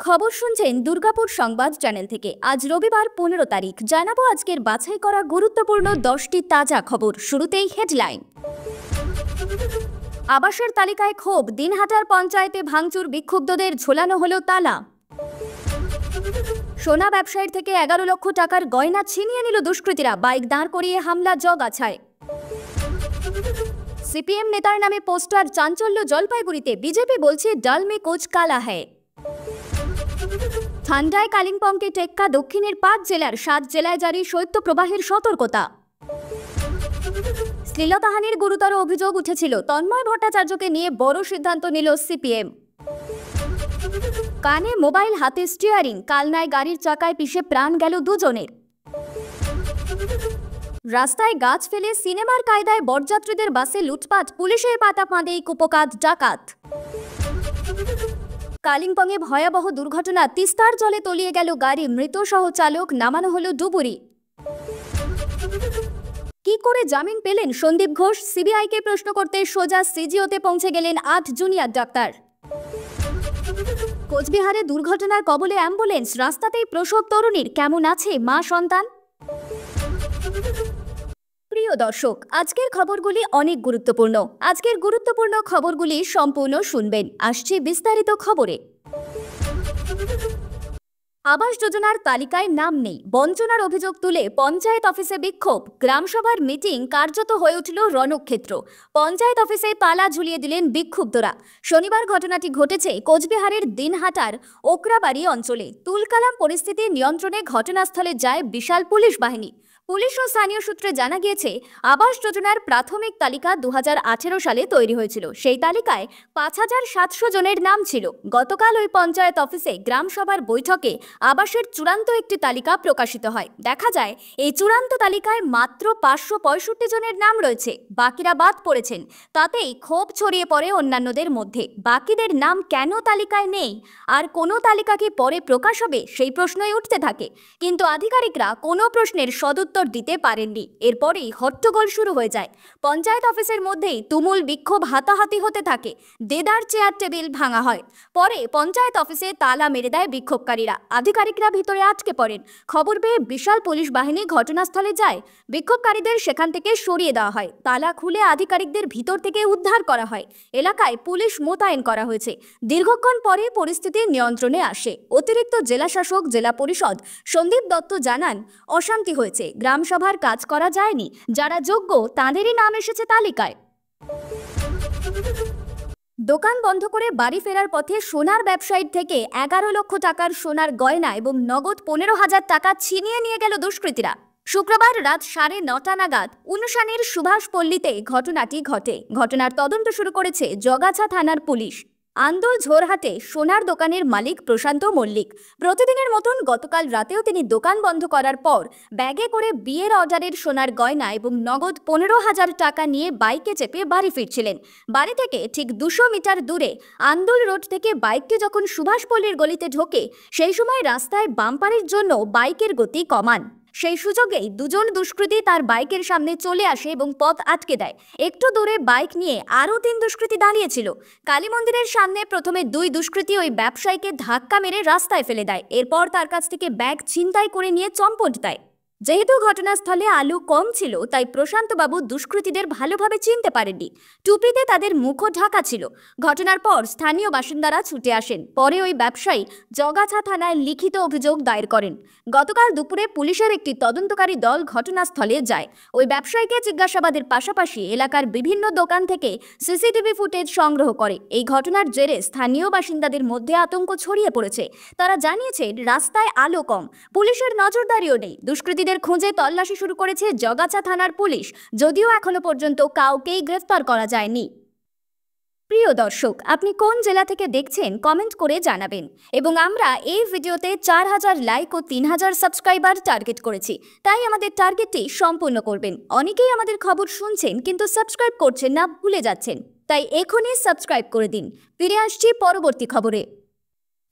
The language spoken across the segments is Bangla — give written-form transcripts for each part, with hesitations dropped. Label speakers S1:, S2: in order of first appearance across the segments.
S1: খবর শুনছেন দুর্গাপুর সংবাদ চ্যানেল থেকে। আজ রবিবার 15 তারিখ। জানাবো আজকের বাছাই করা গুরুত্বপূর্ণ 10টি তাজা খবর। শুরুতেই হেডলাইন। আবাসের তালিকায় ক্ষোভ, দিনহাটার পঞ্চায়েতে ভাঙচুর, বিক্ষুব্ধদের ঝোলানো হলো তালা। সোনা ব্যবসায়ীর থেকে 11 লক্ষ টাকার গয়না ছিনিয়ে নিল দুষ্কৃতীরা, বাইক দাঁড় করিয়ে হামলা জগাছায়। সিপিএম নেতার নামে পোস্টার, চাঞ্চল্য জলপাইগুড়িতে, বিজেপি বলছে ডাল মে কুছ কালা হ্যায়। ঠান্ডায় কালিম্পংকে টেক্কা, দক্ষিণের 5 জেলার 7 জেলায় জারি শৈত্যপ্রবাহের সতর্কতা। শ্লীলতাহানির গুরুতর অভিযোগ উঠেছিল, তন্ময় ভট্টাচার্যকে নিয়ে বড় সিদ্ধান্ত নিল সিপিএম। কানে মোবাইল, হাতে স্টিয়ারিং, কালনায় গাড়ির চাকায় পিষে প্রাণ গেল দুজনের। রাস্তায় গাছ ফেলে সিনেমার কায়দায় বরযাত্রীদের বাসে লুটপাট, পুলিশের পাতা ফাঁদেই কুপকাত ডাকাত। কালিম্পংয়ে ভয়াবহ দুর্ঘটনা, তিস্তার জলে তলিয়ে গেল গাড়ি, মৃত সহ চালক নামানো হলো ডুবুরি। কি করে জামিন পেলেন সন্দীপ ঘোষ? সিবিআইকে প্রশ্ন করতে সোজা সিজিওতে পৌঁছে গেলেন 8 জুনিয়র ডাক্তার। কোচবিহারে দুর্ঘটনার কবলে অ্যাম্বুলেন্স, রাস্তাতেই প্রসব তরুণীর, কেমন আছে মা সন্তান? প্রিয় দর্শক, আজকের খবরগুলি অনেক গুরুত্বপূর্ণ। আজকের গুরুত্বপূর্ণ খবরগুলি সম্পূর্ণ শুনবেন। আসছে বিস্তারিত খবরে। আবাস যোজনার তালিকায় নাম নেই, বঞ্চনার অভিযোগ তুলে পঞ্চায়েত অফিসে বিক্ষোভ, গ্রামসভার মিটিং কার্যত হয়ে উঠল রণক্ষেত্র। পঞ্চায়েত অফিসে তালা ঝুলিয়ে দিলেন বিক্ষুব্ধরা। শনিবার ঘটনাটি ঘটেছে কোচবিহারের দিনহাটার ওকরাবাড়ি অঞ্চলে। তুলকালাম পরিস্থিতি নিয়ন্ত্রণে ঘটনাস্থলে যায় বিশাল পুলিশ বাহিনী। পুলিশ ও স্থানীয় সূত্রে জানা গিয়েছে, আবাস যোজনার প্রাথমিক তালিকা 2018 সালে তৈরি হয়েছিল। সেই তালিকায় 5700 জনের নাম ছিল। গতকাল ওই পঞ্চায়েত অফিসে গ্রামসভার বৈঠকে আবাসের চূড়ান্ত একটি তালিকা প্রকাশিত হয়। দেখা যায় এই চূড়ান্ত তালিকায় মাত্র 565 জনের নাম রয়েছে, বাকিরা বাদ পড়েছেন। তাতেই ক্ষোভ ছড়িয়ে পড়ে অন্যান্যদের মধ্যে। বাকিদের নাম কেন তালিকায় নেই, আর কোনো তালিকা কি পরে প্রকাশ হবে, সেই প্রশ্নই উঠতে থাকে। কিন্তু আধিকারিকরা কোনো প্রশ্নের সদুত্তর দিতে পারেননি। এরপরেই হট্টগোল শুরু হয়ে যায়। পঞ্চায়েত অফিসের মধ্যেই তুমুল বিক্ষোভ, হাতাহাতি হতে থাকে। দেদার চেয়ার টেবিল ভাঙা হয়। পরে পঞ্চায়েত অফিসে তালা মেরে দেয় বিক্ষোভকারীরা। আধিকারিকরা ভিতরে আটকে পড়েন। খবর পেয়ে বিশাল পুলিশ বাহিনী ঘটনাস্থলে যায়। বিক্ষোভকারীদের সেখান থেকে সরিয়ে দেওয়া হয়। তালা খুলে আধিকারিকদের ভিতর থেকে উদ্ধার করা হয়। এলাকায় পুলিশ মোতায়েন করা হয়েছে। দীর্ঘক্ষণ পরে পরিস্থিতি নিয়ন্ত্রণে আসে। অতিরিক্ত জেলাশাসক, জেলা পরিষদ সন্দীপ দত্ত জানান, অশান্তি হয়েছে, গ্রামসভার কাজ করা যায়নি, যারা যোগ্য তাঁদেরই নাম এসেছে তালিকায়। দোকান বন্ধ করে বাড়ি ফেরার পথে সোনার ব্যবসায়ীর থেকে 11 লক্ষ টাকার সোনার গয়না এবং নগদ 15,000 টাকা ছিনিয়ে নিয়ে গেল দুষ্কৃতীরা। শুক্রবার রাত 9:30 নাগাদ উনসানের সুভাষপল্লীতে ঘটনাটি ঘটে। ঘটনার তদন্ত শুরু করেছে জগাছা থানার পুলিশ। আন্দোল ঝোরহাটে সোনার দোকানের মালিক প্রশান্ত মল্লিক। প্রতিদিনের মতন গতকাল রাতেও তিনি দোকান বন্ধ করার পর ব্যাগে করে বিয়ের অর্ডারের সোনার গয়না এবং নগদ 15,000 টাকা নিয়ে বাইকে চেপে বাড়ি ফিরছিলেন। বাড়ি থেকে ঠিক 200 মিটার দূরে আন্দোল রোড থেকে বাইকটি যখন সুভাষপল্লীর গলিতে ঢোকে, সেই সময় রাস্তায় বাম্পারের জন্য বাইকের গতি কমান। সেই সুযোগেই দুজন দুষ্কৃতী তার বাইকের সামনে চলে আসে এবং পথ আটকে দেয়। একটু দূরে বাইক নিয়ে আরও 3 দুষ্কৃতী দাঁড়িয়েছিল। কালী মন্দিরের সামনে প্রথমে 2 দুষ্কৃতী ওই ব্যবসায়ীকে ধাক্কা মেরে রাস্তায় ফেলে দেয়। এরপর তার কাছ থেকে ব্যাগ ছিনতাই করে নিয়ে চম্পট দেয়। যেহেতু ঘটনাস্থলে আলো কম ছিল, তাই প্রশান্তবাবু দুষ্কৃতীদের ভালোভাবে চিনতে পারেননি। টুপিতে তাদের মুখও ঢাকা ছিল। ঘটনার পর স্থানীয় বাসিন্দারা ছুটে আসেন। পরে ওই ব্যবসায়ী জগাছা থানায় লিখিত অভিযোগ দায়ের করেন। গতকাল দুপুরে পুলিশের একটি তদন্তকারী দল ঘটনাস্থলে যায়। ওই ব্যবসায়ীকে জিজ্ঞাসাবাদের পাশাপাশি এলাকার বিভিন্ন দোকান থেকে সিসিটিভি ফুটেজ সংগ্রহ করে। এই ঘটনার জেরে স্থানীয় বাসিন্দাদের মধ্যে আতঙ্ক ছড়িয়ে পড়েছে। তারা জানিয়েছে, রাস্তায় আলো কম, পুলিশের নজরদারিও নেই। দুষ্কৃতীদের খুঁজে তল্লাশি শুরু করেছে জগাছা থানার পুলিশ, যদিও এখনো পর্যন্ত কাউকেই গ্রেফতার করা যায়নি। প্রিয় দর্শক, আপনি কোন জেলা থেকে দেখছেন কমেন্ট করে জানাবেন। এবং আমরা এই ভিডিওতে 4000 লাইক ও 3000 সাবস্ক্রাইবার টার্গেট করেছি, তাই আমাদের টার্গেটটি সম্পূর্ণ করবেন। অনেকেই আমাদের খবর শুনছেন কিন্তু সাবস্ক্রাইব করছেন না, ভুলে যাচ্ছেন, তাই এখনই সাবস্ক্রাইব করে দিন। ফিরে আসছি পরবর্তী খবরে।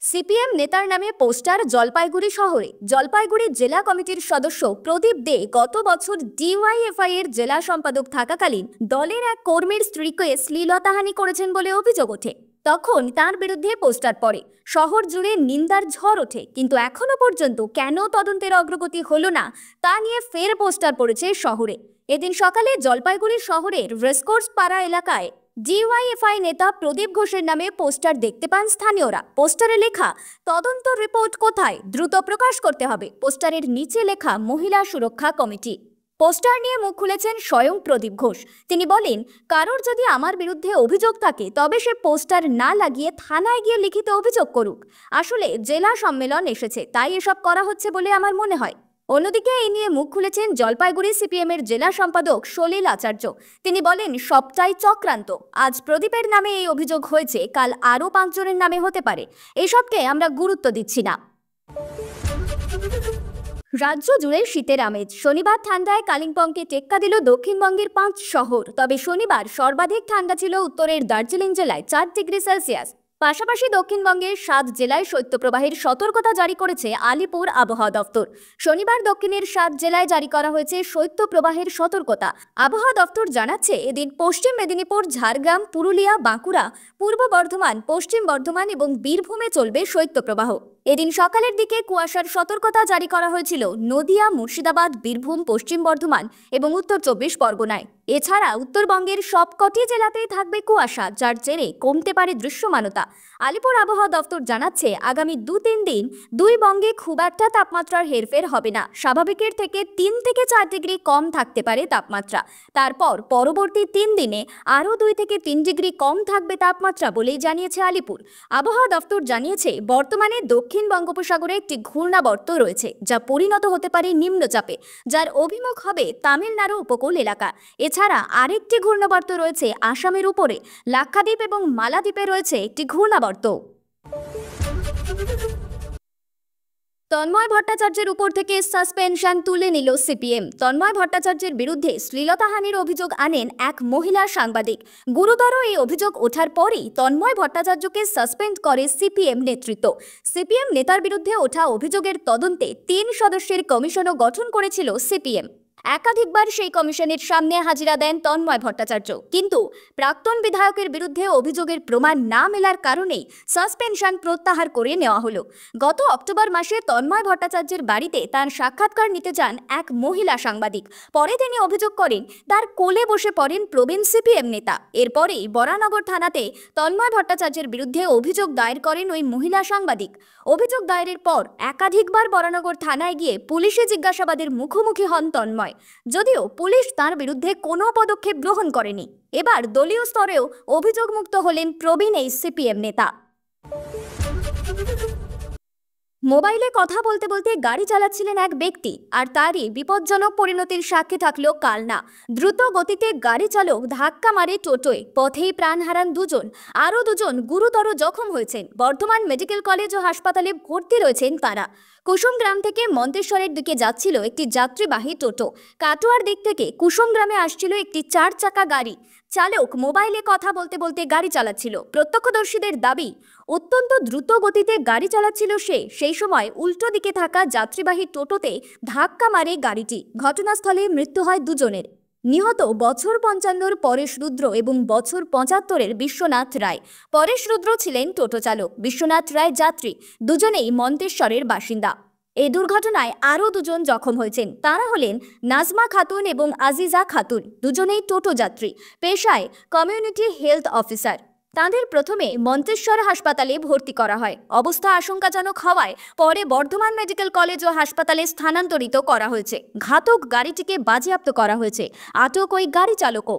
S1: সিপিএম নেতার নামে পোস্টার জলপাইগুড়ি শহরে। জলপাইগুড়ি জেলা কমিটির সদস্য প্রদীপ দে গত বছর ডিওয়াইএফআই এর জেলা সম্পাদক থাকাকালীন দলের এক কর্মীর স্ত্রীকে শ্লীলতাহানি করেছেন বলে অভিযোগ ওঠে। তখন তার বিরুদ্ধে পোস্টার পড়ে, শহর জুড়ে নিন্দার ঝড় ওঠে। কিন্তু এখনো পর্যন্ত কেন তদন্তের অগ্রগতি হলো না তা নিয়ে ফের পোস্টার পড়েছে শহরে। এদিন সকালে জলপাইগুড়ি শহরের রেসকোর্স পাড়া এলাকায় ডিওয়াইএফআই নেতা প্রদীপ ঘোষের নামে পোস্টার দেখতে পান স্থানীয়রা। পোস্টারে লেখা, তদন্ত রিপোর্ট কোথায়, দ্রুত প্রকাশ করতে হবে। পোস্টারের নিচে লেখা, মহিলা সুরক্ষা কমিটি। পোস্টার নিয়ে মুখ খুলেছেন স্বয়ং প্রদীপ ঘোষ। তিনি বলেন, কারোর যদি আমার বিরুদ্ধে অভিযোগ থাকে তবে সে পোস্টার না লাগিয়ে থানায় গিয়ে লিখিত অভিযোগ করুক। আসলে জেলা সম্মেলন এসেছে, তাই এসব করা হচ্ছে বলে আমার মনে হয়। অন্যদিকে এই নিয়ে মুখ খুলেছেন জলপাইগুড়ি সিপিএমের জেলা সম্পাদক সলিল আচার্য। তিনি বলেন, সবটাই চক্রান্ত। আজ প্রদীপের নামে এই অভিযোগ হয়েছে, কাল আরও 5 জনের নামে হতে পারে। এসবকে আমরা গুরুত্ব দিচ্ছি না। রাজ্য জুড়ে শীতের আমেজ। শনিবার ঠান্ডায় কালিম্পংকে টেক্কা দিল দক্ষিণবঙ্গের 5 শহর। তবে শনিবার সর্বাধিক ঠান্ডা ছিল উত্তরের দার্জিলিং জেলায় 4 ডিগ্রি সেলসিয়াস। পাশাপাশি দক্ষিণবঙ্গের 7 জেলায় শৈত্যপ্রবাহের সতর্কতা জারি করেছে আলিপুর আবহাওয়া দপ্তর। শনিবার দক্ষিণের 7 জেলায় জারি করা হয়েছে শৈত্যপ্রবাহের সতর্কতা। আবহাওয়া দপ্তর জানাচ্ছে, এদিন পশ্চিম মেদিনীপুর, ঝাড়গ্রাম, পুরুলিয়া, বাঁকুড়া, পূর্ব বর্ধমান, পশ্চিম বর্ধমান এবং বীরভূমে চলবে শৈত্যপ্রবাহ। এদিন সকালের দিকে কুয়াশার সতর্কতা জারি করা হয়েছিল নদিয়া, মুর্শিদাবাদ, বীরভূম, পশ্চিম বর্ধমান এবং উত্তর 24 পরগনায়। এছাড়া উত্তরবঙ্গের সবকটি জেলাতেই থাকবে কুয়াশা, যার জেরে কমতে পারে দৃশ্যমানতা। আলিপুর আবহাওয়া দপ্তর জানাচ্ছে, আগামী 2-3 দিন দুই বঙ্গে খুব একটা তাপমাত্রার হেরফের হবে না। স্বাভাবিকের থেকে 3 থেকে 4 ডিগ্রি কম থাকতে পারে তাপমাত্রা। তারপর পরবর্তী 3 দিনে আরও 2 থেকে 3 ডিগ্রি কম থাকবে তাপমাত্রা বলেই জানিয়েছে আলিপুর আবহাওয়া দপ্তর। জানিয়েছে, বর্তমানে দক্ষিণ বঙ্গোপসাগরে একটি ঘূর্ণাবর্ত রয়েছে, যা পরিণত হতে পারে নিম্নচাপে, যার অভিমুখ হবে তামিলনাড়ু উপকূল এলাকা। এছাড়া আরেকটি ঘূর্ণাবর্ত রয়েছে আসামের উপরে। লাক্ষাদ্বীপ এবং মালাদ্বীপে রয়েছে একটি ঘূর্ণাবর্ত। তন্ময় ভট্টাচার্যের উপর থেকে সাসপেনশন তুলে নিল সিপিএম। তন্ময় ভট্টাচার্যের বিরুদ্ধে শ্লীলতাহানির অভিযোগ আনেন এক মহিলা সাংবাদিক। গুরুতর এই অভিযোগ ওঠার পরেই তন্ময় ভট্টাচার্যকে সাসপেন্ড করে সিপিএম নেতৃত্ব। সিপিএম নেতার বিরুদ্ধে ওঠা অভিযোগের তদন্তে 3 সদস্যের কমিশনও গঠন করেছিল সিপিএম। একাধিকবার সেই কমিশনের সামনে হাজিরা দেন তন্ময় ভট্টাচার্য, কিন্তু প্রাক্তন বিধায়কের বিরুদ্ধে অভিযোগের প্রমাণ না মেলার কারণেই সাসপেনশন প্রত্যাহার করে নেওয়া হলো। গত অক্টোবর মাসে তন্ময় ভট্টাচার্যের বাড়িতে তার সাক্ষাৎকার নিতে যান এক মহিলা সাংবাদিক। পরে তিনি অভিযোগ করেন, তার কোলে বসে পড়েন প্রবীণ সিপিএম নেতা। এরপরেই বরানগর থানাতে তন্ময় ভট্টাচার্যের বিরুদ্ধে অভিযোগ দায়ের করেন ওই মহিলা সাংবাদিক। অভিযোগ দায়েরের পর একাধিকবার বরানগর থানায় গিয়ে পুলিশি জিজ্ঞাসাবাদের মুখোমুখি হন তন্ময়। যদিও পুলিশ তার বিরুদ্ধে কোনো পদক্ষেপ গ্রহণ করেনি। এবার দলীয় স্তরেও অভিযোগমুক্ত হলেন প্রবীণ এই সিপিএম নেতা। মোবাইলে কথা বলতে বলতে গাড়ি চালাচ্ছিলেন এক ব্যক্তি, আর তারই বিপজ্জনক পরিণতির সাক্ষী থাকলো কালনা। দ্রুত গতিতে গাড়ি চালক ধাক্কা মারে টোটোয়, পথেই প্রাণ হারান 2 জন। আরও 2 জন গুরুতর জখম হয়েছেন। বর্ধমান মেডিকেল কলেজ ও হাসপাতালে ভর্তি রয়েছেন তারা। কুসুমগ্রাম থেকে মন্তেশ্বরের দিকে যাচ্ছিল একটি যাত্রীবাহী টোটো। কাটোয়ার দিক থেকে কুসুমগ্রামে আসছিল একটি 4 চাকা গাড়ি। চালক মোবাইলে কথা বলতে বলতে গাড়ি চালাচ্ছিল। প্রত্যক্ষদর্শীদের দাবি, অত্যন্ত দ্রুত গতিতে গাড়ি চালাচ্ছিল সে। সেই সময় উল্টো দিকে থাকা যাত্রীবাহী টোটোতে ধাক্কা মারে গাড়িটি। ঘটনাস্থলে মৃত্যু হয় 2 জনের। নিহত বছর 55-র পরেশ রুদ্র এবং বছর 75-এর বিশ্বনাথ রায়। পরেশ রুদ্র ছিলেন টোটো চালক, বিশ্বনাথ রায় যাত্রী। দুজনেই মন্তেশ্বরের বাসিন্দা। এই দুর্ঘটনায় আরও 2 জন জখম হয়েছেন। তারা হলেন নাজমা খাতুন এবং আজিজা খাতুন, দুজনেই টোটো যাত্রী, পেশায় কমিউনিটি হেলথ অফিসার। তাদের প্রথমে মন্তেশ্বর হাসপাতালে ভর্তি করা হয়। অবস্থা আশঙ্কাজনক হওয়ায় পরে বর্ধমান মেডিকেল কলেজ ও হাসপাতালে স্থানান্তরিত করা হয়েছে। ঘাতক গাড়িটিকে বাজেয়াপ্ত করা হয়েছে। আটক ওই গাড়ি চালকও।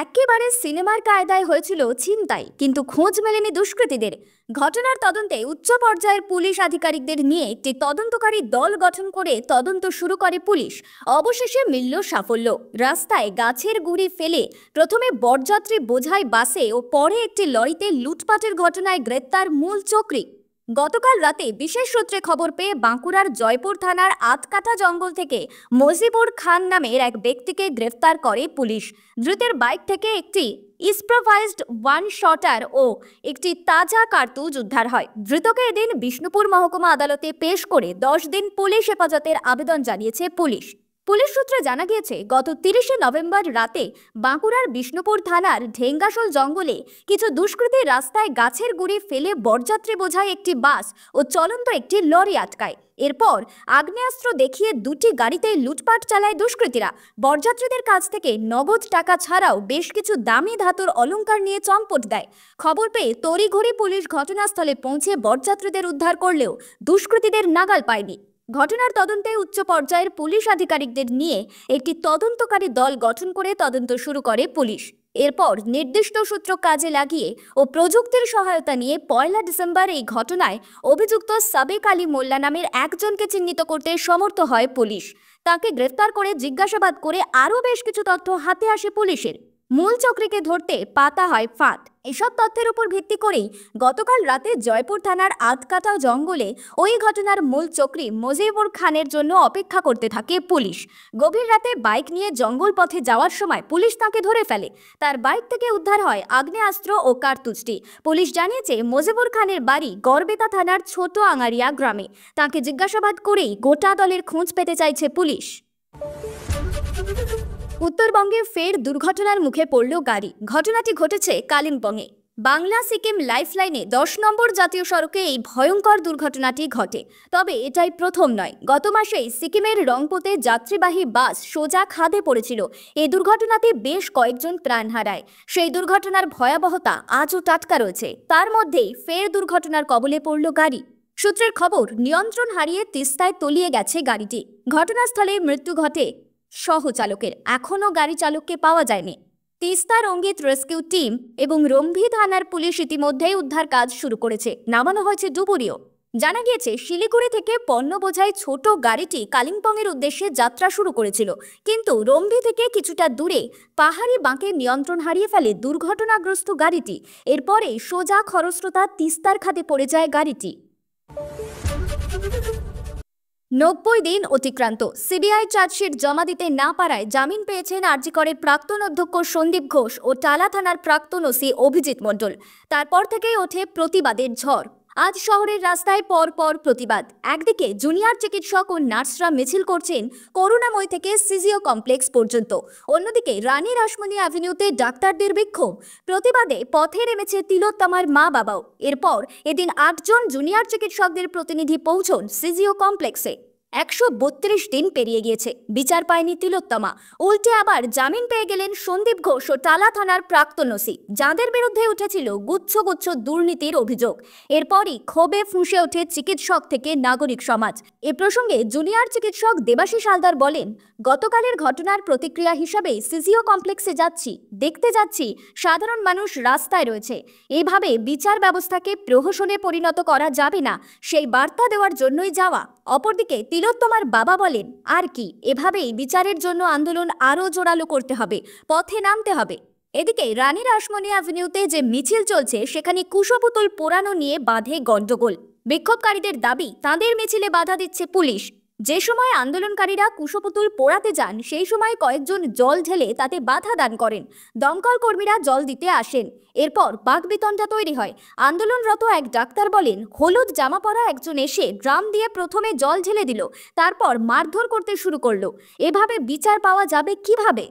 S1: একেবারে সিনেমার কায়দায় হয়েছিল ছিনতাই, কিন্তু খোঁজ মেলেনি দুষ্কৃতীদের। ঘটনার তদন্তে উচ্চ পর্যায়ের পুলিশ আধিকারিকদের নিয়ে একটি তদন্তকারী দল গঠন করে তদন্ত শুরু করে পুলিশ। অবশেষে মিলল সাফল্য। রাস্তায় গাছের গুঁড়ি ফেলে প্রথমে বরযাত্রী বোঝাই বাসে ও পরে একটি লরিতে লুটপাটের ঘটনায় গ্রেপ্তার মূল চক্রী। গতকাল রাতে বিশেষ সূত্রে খবর পেয়ে বাঁকুড়ার জয়পুর থানার আতকাটা জঙ্গল থেকে মজিবুর খান নামের এক ব্যক্তিকে গ্রেফতার করে পুলিশ। ধৃতের বাইক থেকে একটি ইম্প্রোভাইজড 1 শটার ও একটি তাজা কার্তুজ উদ্ধার হয়। ধৃতকে এদিন বিষ্ণুপুর মহকুমা আদালতে পেশ করে 10 দিন পুলিশ হেফাজতের আবেদন জানিয়েছে পুলিশ। পুলিশ সূত্রে জানা গিয়েছে, গত 30শে নভেম্বর রাতে বাঁকুড়ার বিষ্ণুপুর থানার ঢেঙ্গাসোল জঙ্গলে কিছু দুষ্কৃতী রাস্তায় গাছের গুঁড়ি ফেলে বরযাত্রী বোঝাই একটি বাস ও চলন্ত একটি লরি আটকায়। এরপর আগ্নেয়াস্ত্র দেখিয়ে দুটি গাড়িতে লুটপাট চালায় দুষ্কৃতীরা। বরযাত্রীদের কাছ থেকে নগদ টাকা ছাড়াও বেশ কিছু দামি ধাতুর অলংকার নিয়ে চম্পট দেয়। খবর পেয়ে তড়িঘড়ি পুলিশ ঘটনাস্থলে পৌঁছে বরযাত্রীদের উদ্ধার করলেও দুষ্কৃতীদের নাগাল পায়নি। ঘটনার তদন্তে উচ্চ পর্যায়ের পুলিশ আধিকারিকদের নিয়ে একটি তদন্তকারী দল গঠন করে তদন্ত শুরু করে পুলিশ। এরপর নির্দিষ্ট সূত্র কাজে লাগিয়ে ও প্রযুক্তির সহায়তা নিয়ে 1 ডিসেম্বর এই ঘটনায় অভিযুক্ত সাবেক আলী মোল্লা নামের একজনকে চিহ্নিত করতে সমর্থ হয় পুলিশ। তাকে গ্রেফতার করে জিজ্ঞাসাবাদ করে আরও বেশ কিছু তথ্য হাতে আসে পুলিশের। মূল চক্রীকে ধরতে পাতা হয় ফাঁদ। এসব তথ্যের উপর ভিত্তি করেই গতকাল রাতে জয়পুর থানার আধকাটা জঙ্গলে ওই ঘটনার মূল চক্রী মজিবুর খানের জন্য অপেক্ষা করতে থাকে পুলিশ। গভীর রাতে বাইক নিয়ে জঙ্গল পথে যাওয়ার সময় পুলিশ তাকে ধরে ফেলে। তার বাইক থেকে উদ্ধার হয় আগ্নেয়াস্ত্র ও কার্তুজটি। পুলিশ জানিয়েছে, মজিবুর খানের বাড়ি গড়বেতা থানার ছোট আঙারিয়া গ্রামে। তাকে জিজ্ঞাসাবাদ করেই গোটা দলের খোঁজ পেতে চাইছে পুলিশ। উত্তরবঙ্গে ফের দুর্ঘটনার মুখে পড়ল গাড়ি। ঘটনাটি ঘটেছে কালিম্পংয়ে। বাংলা সিকিম লাইফলাইনে 10 নম্বর জাতীয় সড়কে এই ভয়ঙ্কর দুর্ঘটনাটি ঘটে। তবে এটাই প্রথম নয়। গত মাসেই সিকিমের রংপুতে যাত্রীবাহী বাস সোজা খাদে পড়েছিল। এই দুর্ঘটনাতে বেশ কয়েকজন প্রাণ হারায়। সেই দুর্ঘটনার ভয়াবহতা আজও টাটকা রয়েছে। তার মধ্যেই ফের দুর্ঘটনার কবলে পড়ল গাড়ি। সূত্রের খবর, নিয়ন্ত্রণ হারিয়ে তিস্তায় তলিয়ে গেছে গাড়িটি। ঘটনাস্থলে মৃত্যু ঘটে সহচালকের। এখনও গাড়ি চালককে পাওয়া যায়নি। তিস্তা রঙ্গিত রেস্কিউ টিম এবং রম্ভি থানার পুলিশ ইতিমধ্যেই উদ্ধার কাজ শুরু করেছে। নামানো হয়েছে ডুবুরিও। জানা গিয়েছে, শিলিগুড়ি থেকে পণ্য বোঝাই ছোট গাড়িটি কালিম্পংয়ের উদ্দেশ্যে যাত্রা শুরু করেছিল, কিন্তু রম্ভি থেকে কিছুটা দূরে পাহাড়ি বাঁকে নিয়ন্ত্রণ হারিয়ে ফেলে দুর্ঘটনাগ্রস্ত গাড়িটি। এরপরে সোজা খরস্রোতা তিস্তার খাদে পড়ে যায় গাড়িটি। 90 দিন অতিক্রান্ত। সিবিআই চার্জশিট জমা দিতে না পারায় জামিন পেয়েছেন আরজিকরের প্রাক্তন অধ্যক্ষ সন্দীপ ঘোষ ও টালা থানার প্রাক্তন ওসি অভিজিৎ মণ্ডল। তারপর থেকেই ওঠে প্রতিবাদের ঝড়। আজ শহরের রাস্তায় পরপর প্রতিবাদ। একদিকে জুনিয়র চিকিৎসক ও নার্সরা মিছিল করছেন করুণাময় থেকে সিজিও কমপ্লেক্স পর্যন্ত, অন্যদিকে রানী রাসমণি অ্যাভিনিউতে ডাক্তারদের বিক্ষোভ। প্রতিবাদে পথে নেমেছে তিলোত্তমার মা বাবাও। এরপর এদিন 8 জন জুনিয়র চিকিৎসকদের প্রতিনিধি পৌঁছন সিজিও কমপ্লেক্সে। 132 দিন পেরিয়ে গিয়েছে, বিচার পায়নি তিলোত্তমা। উল্টে আবার জামিন পেয়ে গেলেন সন্দীপ ঘোষ ও টালা থানার প্রাক্তন ওসি, যাঁদের বিরুদ্ধে উঠেছিল গুচ্ছ গুচ্ছ দুর্নীতির অভিযোগ। এরপরই ক্ষোভে ফুঁসে ওঠে চিকিৎসক থেকে নাগরিক সমাজ। এ প্রসঙ্গে জুনিয়র চিকিৎসক দেবাশিস হালদার বলেন, গতকালের ঘটনার প্রতিক্রিয়া হিসাবে সিজিও কমপ্লেক্সে যাচ্ছি, দেখতে যাচ্ছি সাধারণ মানুষ রাস্তায় রয়েছে। এইভাবে বিচার ব্যবস্থাকে প্রহসনে পরিণত করা যাবে না, সেই বার্তা দেওয়ার জন্যই যাওয়া। অপরদিকে তিলোত্তমার বাবা বলেন, আর কি, এভাবেই বিচারের জন্য আন্দোলন আরও জোরালো করতে হবে, পথে নামতে হবে। এদিকে রানী রাসমণি অ্যাভিনিউতে যে মিছিল চলছে সেখানে কুশপুতুল পোড়ানো নিয়ে বাঁধে গন্ডগোল। বিক্ষোভকারীদের দাবি, তাঁদের মিছিলে বাধা দিচ্ছে পুলিশ। যে সময় আন্দোলনকারীরা কুশপুতুল পোড়াতে যান সেই সময় কয়েকজন জল ঢেলে তাতে বাধা দান করেন। দমকল কর্মীরা জল দিতে আসেন। এরপর বাকবিতণ্ডা তৈরি হয়। আন্দোলনরত এক ডাক্তার বলেন, হলুদ জামা পরা একজন এসে ড্রাম দিয়ে প্রথমে জল ঢেলে দিল, তারপর মারধর করতে শুরু করলো। এভাবে বিচার পাওয়া যাবে কিভাবে?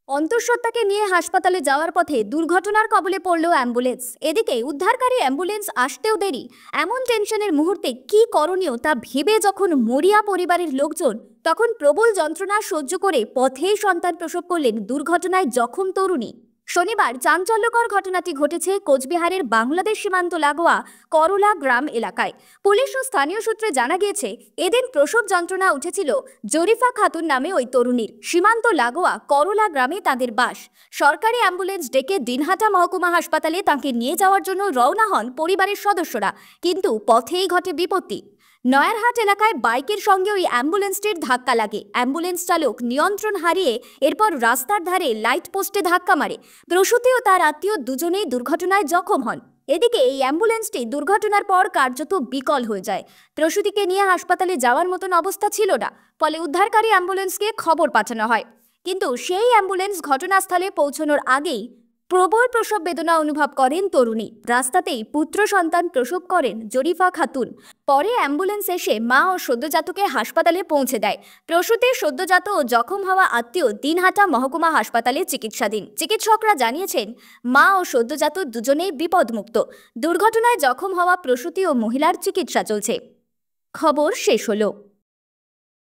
S1: অন্তঃসত্ত্বাকে নিয়ে হাসপাতালে যাওয়ার পথে দুর্ঘটনার কবলে পড়ল অ্যাম্বুলেন্স। এদিকে উদ্ধারকারী অ্যাম্বুলেন্স আসতেও দেরি। এমন টেনশনের মুহূর্তে কি করণীয় তা ভেবে যখন মরিয়া পরিবারের লোকজন, তখন প্রবল যন্ত্রণা সহ্য করে পথেই সন্তান প্রসব করলেন দুর্ঘটনায় জখম তরুণী। শনিবার চাঞ্চল্যকর ঘটনাটি ঘটেছে কোচবিহারের বাংলাদেশ সীমান্ত লাগোয়া করলা গ্রাম এলাকায়। পুলিশ ও স্থানীয় সূত্রে জানা গিয়েছে, এদিন প্রসব যন্ত্রণা উঠেছিল জরিফা খাতুন নামে ওই তরুণীর। সীমান্ত লাগোয়া করলা গ্রামে তাদের বাস। সরকারি অ্যাম্বুলেন্স ডেকে দিনহাটা মহকুমা হাসপাতালে তাঁকে নিয়ে যাওয়ার জন্য রওনা হন পরিবারের সদস্যরা, কিন্তু পথেই ঘটে বিপত্তি। নয়ারহাট এলাকায় বাইকের সঙ্গে ওই অ্যাম্বুলেন্সটির ধাক্কা লাগে। অ্যাম্বুলেন্স চালক নিয়ন্ত্রণ হারিয়ে এরপর রাস্তার ধারে লাইট পোস্টে ধাক্কা মারে। প্রসূতি ও তার আত্মীয় দুজনেই দুর্ঘটনায় জখম হন। এদিকে এই অ্যাম্বুলেন্সটি দুর্ঘটনার পর কার্যত বিকল হয়ে যায়। প্রসূতিকে নিয়ে হাসপাতালে যাওয়ার মতন অবস্থা ছিল না, ফলে উদ্ধারকারী অ্যাম্বুলেন্সকে খবর পাঠানো হয়। কিন্তু সেই অ্যাম্বুলেন্স ঘটনাস্থলে পৌঁছানোর আগেই প্রবল প্রসব বেদনা অনুভব করেন তরুণী। রাস্তাতেই পুত্র সন্তান প্রসব করেন জরিফা খাতুন। পরে অ্যাম্বুলেন্স এসে মা ও সদ্যজাতকে হাসপাতালে পৌঁছে দেয়। প্রসূতি, সদ্যজাত ও জখম হওয়া আত্মীয় দিনহাটা মহকুমা হাসপাতালে চিকিৎসাধীন। চিকিৎসকরা জানিয়েছেন, মা ও সদ্যজাত দুজনেই বিপদমুক্ত। দুর্ঘটনায় জখম হওয়া প্রসূতি ও মহিলার চিকিৎসা চলছে। খবর শেষ হলো।